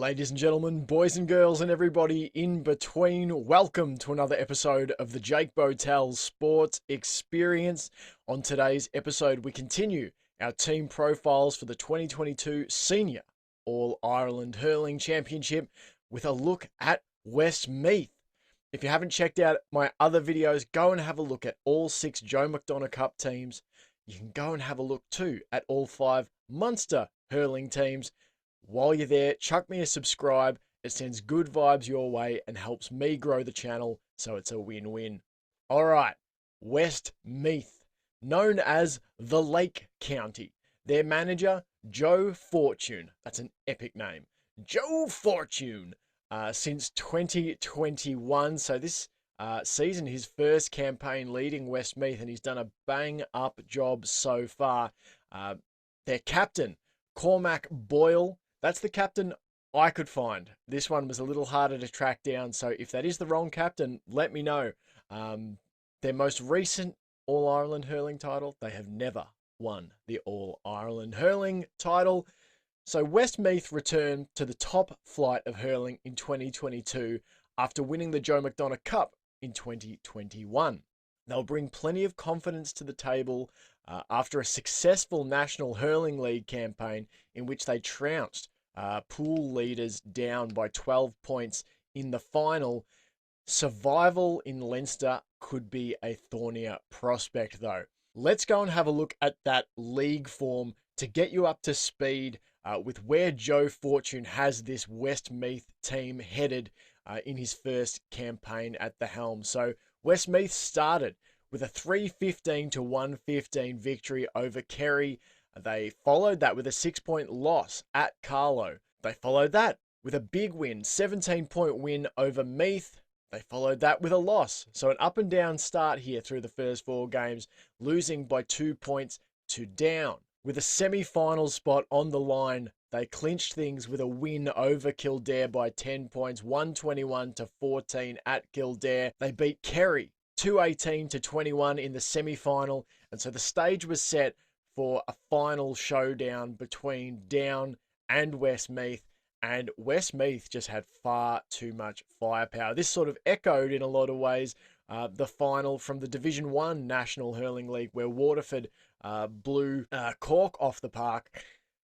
Ladies and gentlemen, boys and girls, and everybody in between, welcome to another episode of the Jake Botel Sports Experience. On today's episode, we continue our team profiles for the 2022 Senior All-Ireland Hurling Championship with a look at Westmeath. If you haven't checked out my other videos, go and have a look at all 6 Joe McDonough Cup teams. You can go and have a look too at all 5 Munster hurling teams. While you're there, chuck me a subscribe. It sends good vibes your way and helps me grow the channel, so it's a win-win. All right, Westmeath, known as the Lake County. Their manager, Joe Fortune. That's an epic name. Joe Fortune. Since 2021, so this season, his first campaign leading Westmeath, and he's done a bang-up job so far. Their captain, Cormac Boyle. That's the captain I could find. This one was a little harder to track down, so if that is the wrong captain, let me know. Their most recent All-Ireland hurling title, they have never won the All-Ireland hurling title. So Westmeath returned to the top flight of hurling in 2022 after winning the Joe McDonough Cup in 2021. They'll bring plenty of confidence to the table after a successful National Hurling League campaign in which they trounced pool leaders down by 12 points in the final. Survival in Leinster could be a thornier prospect though. Let's go and have a look at that league form to get you up to speed with where Joe Fortune has this Westmeath team headed in his first campaign at the helm. So Westmeath started with a 315-115 victory over Kerry. They followed that with a 6-point loss at Carlow. They followed that with a big win, 17-point win over Meath. They followed that with a loss. So an up and down start here through the first 4 games, losing by 2 points to Down. With a semi-final spot on the line, they clinched things with a win over Kildare by 10 points, 121-14 at Kildare. They beat Kerry 218-21 in the semi-final, and so the stage was set for a final showdown between Down and Westmeath, and Westmeath just had far too much firepower. This sort of echoed in a lot of ways the final from the Division 1 National Hurling League, where Waterford blew Cork off the park.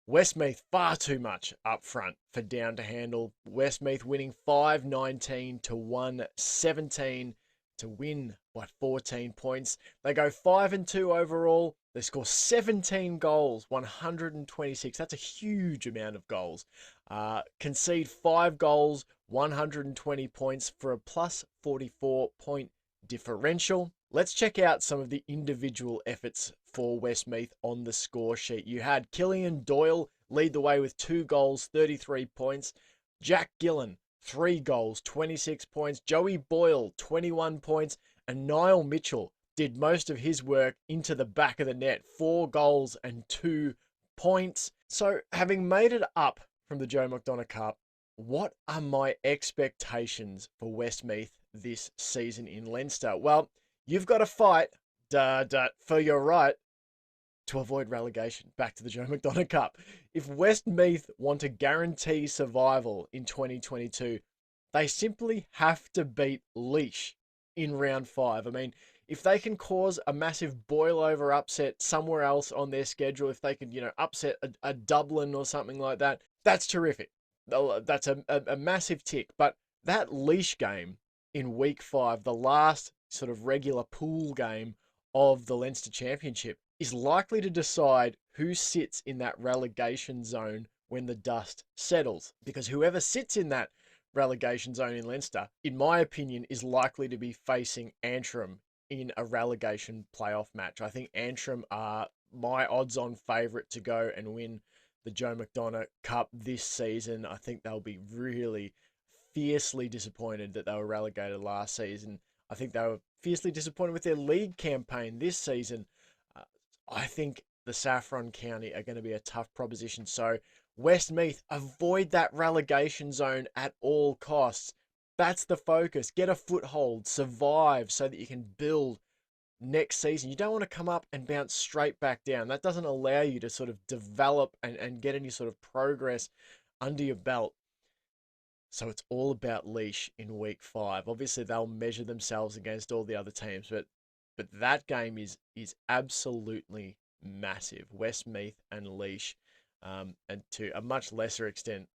Westmeath far too much up front for Down to handle. Westmeath winning 5-19-117 to win by 14 points. They go 5-2 overall. They score 17 goals, 126. That's a huge amount of goals. Concede 5 goals, 120 points for a plus 44 point differential. Let's check out some of the individual efforts for Westmeath on the score sheet. You had Killian Doyle lead the way with 2 goals, 33 points. Jack Gillen, 3 goals, 26 points. Joey Boyle, 21 points. And Niall Mitchell did most of his work into the back of the net, 4 goals and 2 points. So having made it up from the Joe McDonough Cup, what are my expectations for Westmeath this season in Leinster? Well, you've got to fight for your right to avoid relegation back to the Joe McDonough Cup. If Westmeath want to guarantee survival in 2022, they simply have to beat Laois in round 5. I mean, if they can cause a massive boil-over upset somewhere else on their schedule, if they can, upset a Dublin or something like that, that's terrific. That's a massive tick. But that Laois game in week 5, the last sort of regular pool game of the Leinster Championship, is likely to decide who sits in that relegation zone when the dust settles. Because whoever sits in that relegation zone in Leinster, in my opinion, is likely to be facing Antrim in a relegation playoff match. I think Antrim are my odds-on favourite to go and win the Joe McDonough Cup this season. I think they'll be really fiercely disappointed that they were relegated last season. I think they were fiercely disappointed with their league campaign this season. I think the Saffron County are going to be a tough proposition. So Westmeath, avoid that relegation zone at all costs. That's the focus. Get a foothold, survive so that you can build next season. You don't want to come up and bounce straight back down. That doesn't allow you to sort of develop and get any sort of progress under your belt. So it's all about Leash in week 5. Obviously, they'll measure themselves against all the other teams, but that game is absolutely massive. Westmeath and Leash, and to a much lesser extent,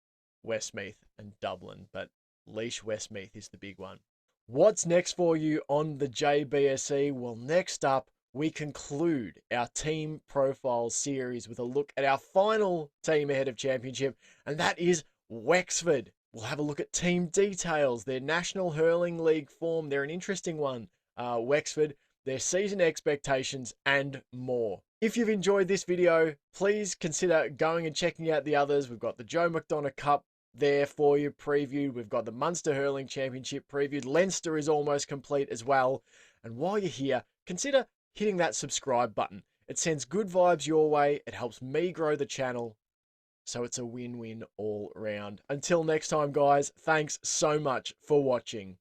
Westmeath and Dublin, but Leash Westmeath is the big one. What's next for you on the JBSE? Well, next up, we conclude our team profile series with a look at our final team ahead of championship, and that is Wexford. We'll have a look at team details, their National Hurling League form. They're an interesting one, Wexford, their season expectations, and more. If you've enjoyed this video, please consider going and checking out the others. We've got the Joe McDonough Cup there for you previewed. We've got the Munster Hurling Championship previewed. Leinster is almost complete as well. And while you're here, consider hitting that subscribe button. It sends good vibes your way. It helps me grow the channel. So it's a win-win all round. Until next time, guys, thanks so much for watching.